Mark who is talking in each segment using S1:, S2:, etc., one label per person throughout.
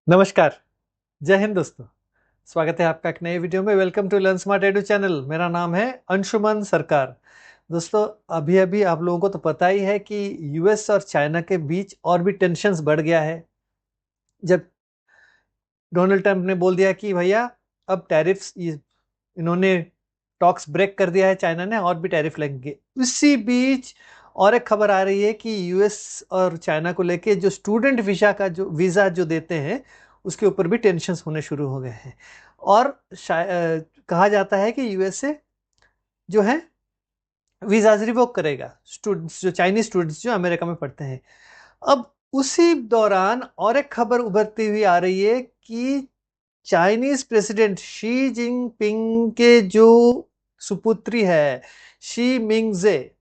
S1: नमस्कार। जय हिंद दोस्तों। स्वागत है आपका एक नए वीडियो में। Welcome to Learn Smart Edu channel. मेरा नाम है अंशुमन सरकार। दोस्तों, अभी अभी आप लोगों को तो पता ही है कि यूएस और चाइना के बीच और भी टेंशन्स बढ़ गया है। जब डोनाल्ड ट्रंप ने बोल दिया कि भैया अब टैरिफ्स, इन्होंने टॉक्स ब्रेक कर दिया है चाइना ने, और भी टैरिफ लगेंगे। उसी बीच और एक खबर आ रही है कि यूएस और चाइना को लेके जो स्टूडेंट वीज़ा जो देते हैं उसके ऊपर भी टेंशन्स होने शुरू हो गए हैं। और कहा जाता है कि यूएसए जो है वीज़ाज रिवोक करेगा स्टूडेंट्स, जो चाइनीज स्टूडेंट्स जो अमेरिका में पढ़ते हैं। अब उसी दौरान और एक खबर उभरती हुई आ रही है कि चाइनीज प्रेसिडेंट शी जिनपिंग के जो सुपुत्री है शी मिंगजे,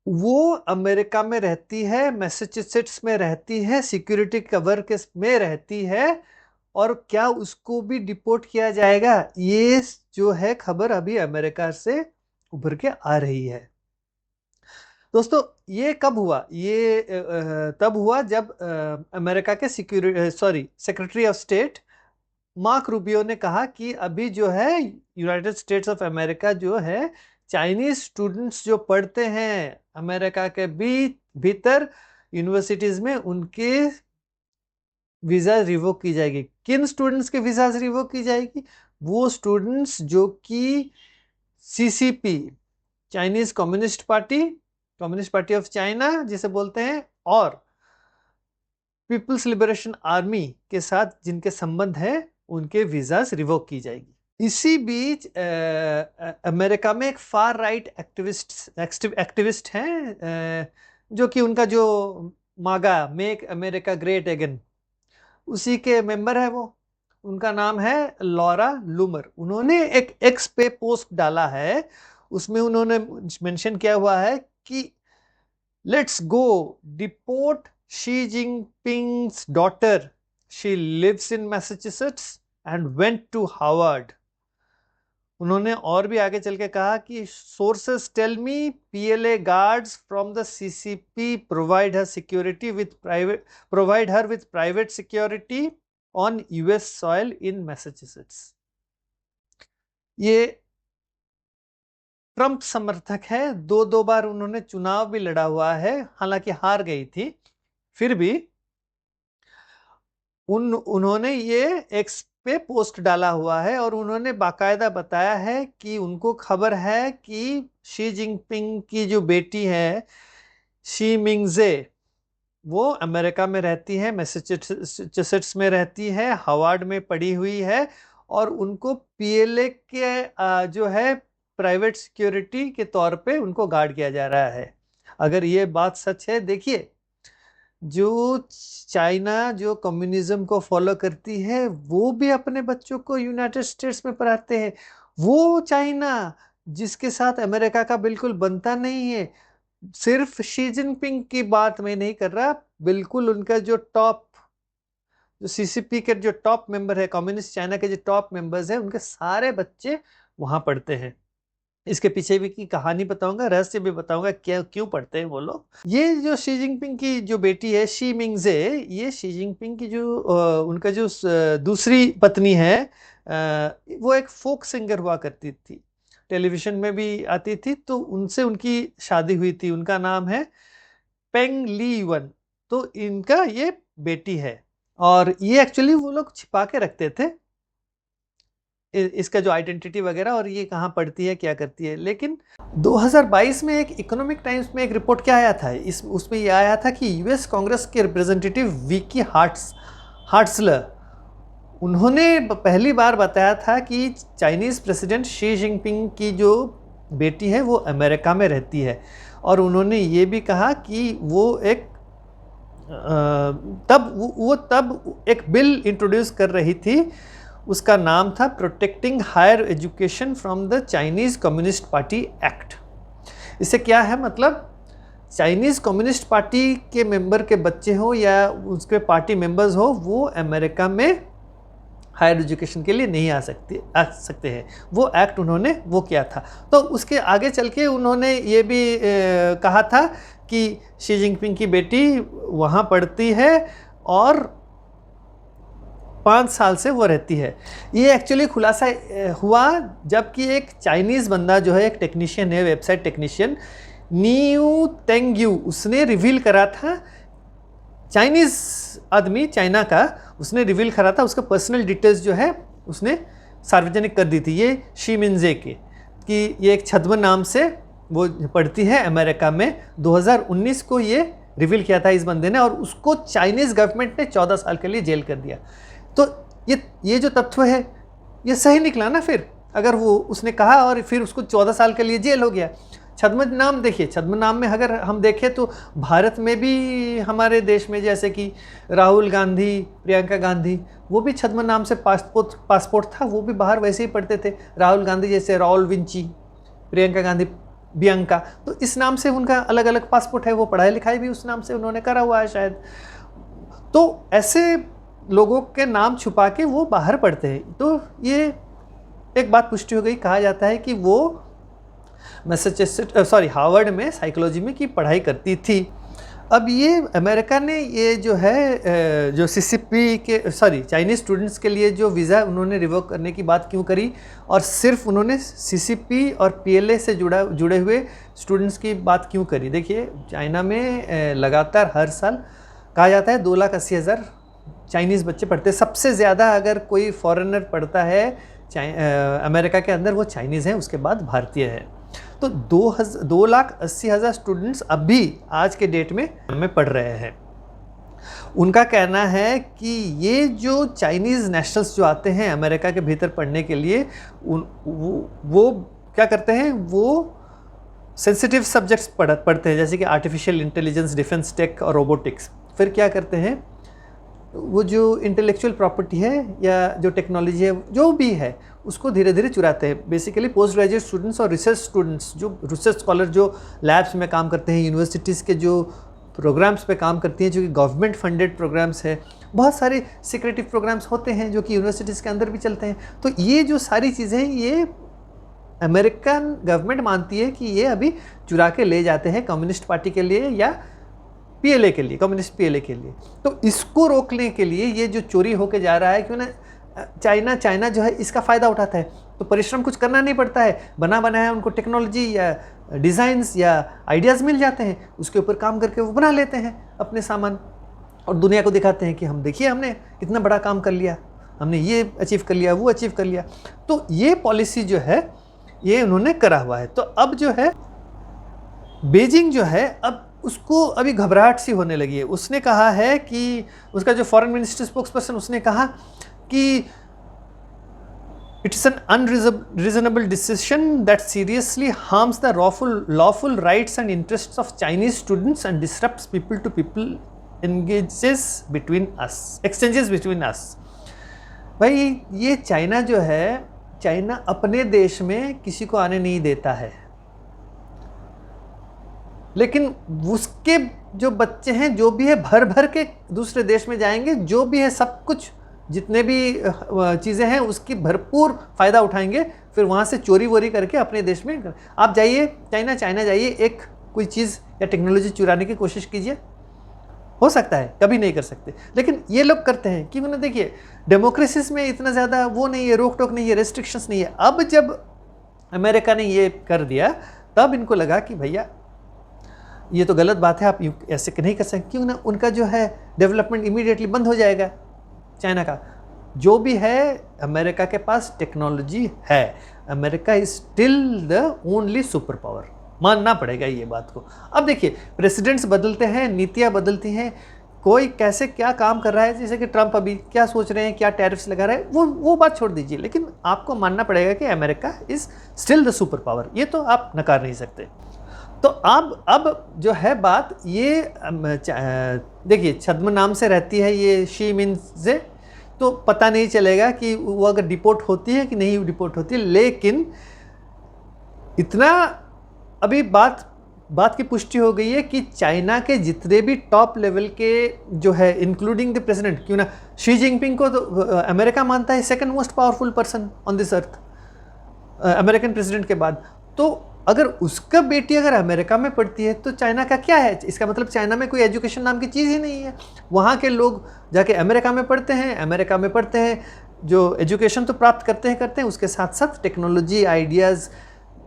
S1: वो अमेरिका में रहती है, मैसेच्यूसेट्स में रहती है, सिक्योरिटी कवर के में रहती है, और क्या उसको भी डिपोर्ट किया जाएगा? ये जो है खबर अभी अमेरिका से उभर के आ रही है। दोस्तों, ये कब हुआ? ये तब हुआ जब अमेरिका के secretary of state mark Rubio ने कहा कि अभी जो है यूनाइटेड स्टेट्स ऑफ अमेरिका जो है, चाइनीज स्टूडेंट्स जो पढ़ते हैं अमेरिका के भीतर यूनिवर्सिटीज में, उनके वीजा रिवोक की जाएगी। किन स्टूडेंट्स के वीजा रिवोक की जाएगी? वो स्टूडेंट्स जो कि CCP, Chinese Communist party of China जिसे बोलते हैं, और पीपल्स लिबरेशन आर्मी के साथ जिनके संबंध है, उनके वीजास रिवोक की जाएगी। इसी बीच अमेरिका में एक फार राइट एक्टिविस्ट हैं, जो कि उनका जो मागा मेक अमेरिका ग्रेट अगेन, उसी के मेंबर है वो। उनका नाम है लॉरा लूमर। उन्होंने एक एक्स पे पोस्ट डाला है, उसमें उन्होंने मेंशन किया हुआ है कि let's go deport Xi Jinping's daughter, she lives in Massachusetts and went to Harvard. उन्होंने और भी आगे चल के कहा कि sources tell me PLA guards from the CCP provide her with private security on US soil in Massachusetts. ये Trump समर्थक है, दो बार उन्होंने चुनाव भी लड़ा हुआ है, हालांकि हार गई थी। फिर भी उन्होंने ये एक्स पे पोस्ट डाला हुआ है, और उन्होंने बाकायदा बताया है कि उनको खबर है कि शी जिनपिंग की जो बेटी है शी मिंगजे, वो अमेरिका में रहती है, मैसेच्यूसेट्स में रहती है, हार्वर्ड में पढ़ी हुई है, और उनको पीएलए के जो है प्राइवेट सिक्योरिटी के तौर पे उनको गार्ड किया जा रहा है। अगर ये बात सच है, देखिए, जो चाइना जो कम्युनिज्म को फॉलो करती है वो भी अपने बच्चों को यूनाइटेड स्टेट्स में पढ़ाते हैं। वो चाइना जिसके साथ अमेरिका का बिल्कुल बनता नहीं है, सिर्फ शी जिनपिंग की बात मैं नहीं कर रहा, बिल्कुल उनका जो सीसीपी के जो टॉप मेंबर है, कम्युनिस्ट चाइना के जो टॉप मेंबर्स हैं, उनके सारे बच्चे वहां पढ़ते हैं। इसके पीछे भी की कहानी बताऊंगा, रहस्य भी बताऊंगा क्या क्यों पढ़ते हैं वो लोग। ये जो शी जिनपिंग की जो बेटी है शी मिंगजे, ये शी जिनपिंग की जो उनका जो दूसरी पत्नी है, वो एक फोक सिंगर हुआ करती थी, टेलीविजन में भी आती थी, तो उनसे उनकी शादी हुई थी। उनका नाम है पेंग ली वन। तो इनका ये बेटी है, और ये एक्चुअली वो लोग छिपा के रखते थे इसका जो आइडेंटिटी वगैरह, और ये कहाँ पढ़ती है क्या करती है। लेकिन 2022 में एक इकोनॉमिक टाइम्स में एक रिपोर्ट क्या आया था, उसमें ये आया था कि यूएस कांग्रेस के रिप्रेजेंटेटिव विकी हार्ट्सलर, उन्होंने पहली बार बताया था कि चाइनीज़ प्रेसिडेंट शी जिनपिंग की जो बेटी है वो अमेरिका में रहती है। और उन्होंने ये भी कहा कि वो एक तब एक बिल इंट्रोड्यूस कर रही थी, उसका नाम था protecting higher education from the Chinese Communist Party Act. इससे क्या है मतलब, चाइनीज कम्युनिस्ट पार्टी के मेंबर के बच्चे हो या उसके पार्टी मेंबर्स हो, वो अमेरिका में हायर एजुकेशन के लिए नहीं आ सकते हैं। वो एक्ट उन्होंने वो किया था। तो उसके आगे चल के उन्होंने ये भी कहा था कि शी जिनपिंग की बेटी वहाँ पढ़ती है, और 5 साल से वो रहती है। ये एक्चुअली खुलासा हुआ जबकि एक चाइनीज़ बंदा जो है, एक टेक्नीशियन है, वेबसाइट टेक्नीशियन न्यू तेंग्यू, उसने रिवील करा था, चाइनीज़ आदमी चाइना का, उसने रिवील करा था, उसका पर्सनल डिटेल्स जो है उसने सार्वजनिक कर दी थी ये शी मिनजे के, कि ये एक छद्म नाम से वो पढ़ती है अमेरिका में। 2019 को ये रिवील किया था इस बंदे ने और उसको चाइनीज़ गवर्नमेंट ने 14 साल के लिए जेल कर दिया। तो ये जो तथ्य है ये सही निकला ना फिर, अगर वो उसने कहा और फिर उसको 14 साल के लिए जेल हो गया। छद्म नाम देखिए, छद्म नाम में अगर हम देखें तो भारत में भी, हमारे देश में जैसे कि राहुल गांधी, प्रियंका गांधी, वो भी छद्म नाम से पासपोर्ट था, वो भी बाहर वैसे ही पढ़ते थे। राहुल गांधी जैसे राहुल विंची, प्रियंका गांधी बियंका, तो इस नाम से उनका अलग अलग पासपोर्ट है, वो पढ़ाई लिखाई भी उस नाम से उन्होंने करा हुआ है शायद। तो ऐसे लोगों के नाम छुपा के वो बाहर पढ़ते हैं। तो ये एक बात पुष्टि हो गई, कहा जाता है कि वो हार्वर्ड में साइकोलॉजी में की पढ़ाई करती थी। अब ये अमेरिका ने ये जो है जो सीसीपी के चाइनीज़ स्टूडेंट्स के लिए जो वीज़ा उन्होंने रिवोक करने की बात क्यों करी, और सिर्फ उन्होंने सीसीपी और पीएलए से जुड़े हुए स्टूडेंट्स की बात क्यों करी। देखिए, चाइना में लगातार हर साल कहा जाता है 2,80,000 चाइनीज़ बच्चे पढ़ते हैं। सबसे ज़्यादा अगर कोई फॉरेनर पढ़ता है अमेरिका के अंदर, वो चाइनीज़ हैं, उसके बाद भारतीय है। तो 2,80,000 स्टूडेंट्स अभी आज के डेट में पढ़ रहे हैं। उनका कहना है कि ये जो चाइनीज़ नेशनल्स जो आते हैं अमेरिका के भीतर पढ़ने के लिए, वो क्या करते हैं, वो सेंसिटिव सब्जेक्ट्स पढ़ते हैं, जैसे कि आर्टिफिशियल इंटेलिजेंस, डिफेंस टेक और रोबोटिक्स। फिर क्या करते हैं, वो जो इंटेलेक्चुअल प्रॉपर्टी है या जो टेक्नोलॉजी है जो भी है, उसको धीरे धीरे चुराते हैं। बेसिकली पोस्ट ग्रेजुएट स्टूडेंट्स और रिसर्च स्टूडेंट्स, जो रिसर्च स्कॉलर जो लैब्स में काम करते हैं, यूनिवर्सिटीज़ के जो प्रोग्राम्स पे काम करती हैं, जो कि गवर्नमेंट फंडेड प्रोग्राम्स है, बहुत सारे सिक्रेटिव प्रोग्राम्स होते हैं जो कि यूनिवर्सिटीज़ के अंदर भी चलते हैं। तो ये जो सारी चीज़ें, ये अमेरिकन गवर्नमेंट मानती है कि ये अभी चुरा के ले जाते हैं कम्युनिस्ट पार्टी के लिए या पीएलए के लिए, कम्युनिस्ट पीएलए के लिए। तो इसको रोकने के लिए ये जो चोरी होके जा रहा है, क्यों ना चाइना जो है इसका फ़ायदा उठाता है, तो परिश्रम कुछ करना नहीं पड़ता है, बना बनाया उनको टेक्नोलॉजी या डिज़ाइंस या आइडियाज़ मिल जाते हैं, उसके ऊपर काम करके वो बना लेते हैं अपने सामान और दुनिया को दिखाते हैं कि हम देखिए हमने इतना बड़ा काम कर लिया, हमने ये अचीव कर लिया, वो अचीव कर लिया। तो ये पॉलिसी जो है ये उन्होंने करा हुआ है। तो अब जो है बीजिंग जो है, अब उसको अभी घबराहट सी होने लगी है। उसने कहा है कि उसका जो फॉरेन मिनिस्टर स्पोक्सपर्सन, उसने कहा कि it is an unreasonable decision that seriously harms the lawful rights and interests of Chinese students and disrupts people to people exchanges between us. भाई, ये चाइना जो है, चाइना अपने देश में किसी को आने नहीं देता है, लेकिन उसके जो बच्चे हैं, जो भी है, भर भर के दूसरे देश में जाएंगे, जो भी है सब कुछ, जितने भी चीज़ें हैं उसकी भरपूर फ़ायदा उठाएंगे, फिर वहाँ से चोरी वोरी करके अपने देश में। आप जाइए चाइना जाइए, एक कोई चीज़ या टेक्नोलॉजी चुराने की कोशिश कीजिए, हो सकता है, कभी नहीं कर सकते, लेकिन ये लोग करते हैं। कि उन्हें देखिए, डेमोक्रेसीज में इतना ज़्यादा वो नहीं है, रोक टोक नहीं है, रेस्ट्रिक्शंस नहीं है। अब जब अमेरिका ने ये कर दिया, तब इनको लगा कि भैया ये तो गलत बात है, आप ऐसे नहीं कर सकते। क्यों ना, उनका जो है डेवलपमेंट इमीडिएटली बंद हो जाएगा। चाइना का जो भी है, अमेरिका के पास टेक्नोलॉजी है, America is still the only super power, मानना पड़ेगा ये बात को। अब देखिए, प्रेसिडेंट्स बदलते हैं, नीतियाँ बदलती हैं, कोई कैसे क्या काम कर रहा है, जैसे कि ट्रंप अभी क्या सोच रहे हैं, क्या टैरिफ्स लगा रहे हैं, वो बात छोड़ दीजिए, लेकिन आपको मानना पड़ेगा कि America is still the super power, ये तो आप नकार नहीं सकते। तो अब जो है बात ये, देखिए, छद्म नाम से रहती है ये शी मिनजे, तो पता नहीं चलेगा कि वो अगर डिपोर्ट होती है कि नहीं डिपोर्ट होती है, लेकिन इतना अभी बात की पुष्टि हो गई है कि चाइना के जितने भी टॉप लेवल के जो है, इंक्लूडिंग द प्रेसिडेंट, क्यों ना, शी जिनपिंग को तो अमेरिका मानता है second most powerful person on this earth, American president के बाद। तो अगर उसका बेटी अगर अमेरिका में पढ़ती है तो चाइना का क्या है? इसका मतलब चाइना में कोई एजुकेशन नाम की चीज़ ही नहीं है। वहाँ के लोग जाके अमेरिका में पढ़ते हैं, अमेरिका में पढ़ते हैं, जो एजुकेशन तो प्राप्त करते हैं, उसके साथ साथ टेक्नोलॉजी, आइडियाज़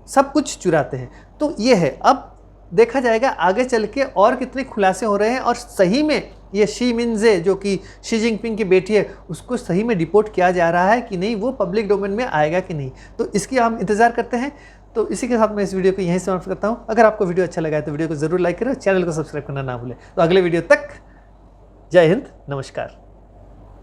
S1: सब कुछ चुराते हैं। तो ये है, अब देखा जाएगा आगे चल के और कितने खुलासे हो रहे हैं, और सही में ये शी मिनजे जो कि शी जिनपिंग की बेटी है, उसको सही में डिपोर्ट किया जा रहा है कि नहीं, वो पब्लिक डोमेन में आएगा कि नहीं, तो इसकी हम इंतज़ार करते हैं। तो इसी के साथ मैं इस वीडियो को यहीं समाप्त करता हूँ। अगर आपको वीडियो अच्छा लगा है तो वीडियो को ज़रूर लाइक करें, चैनल को सब्सक्राइब करना ना भूलें। तो अगले वीडियो तक जय हिंद, नमस्कार।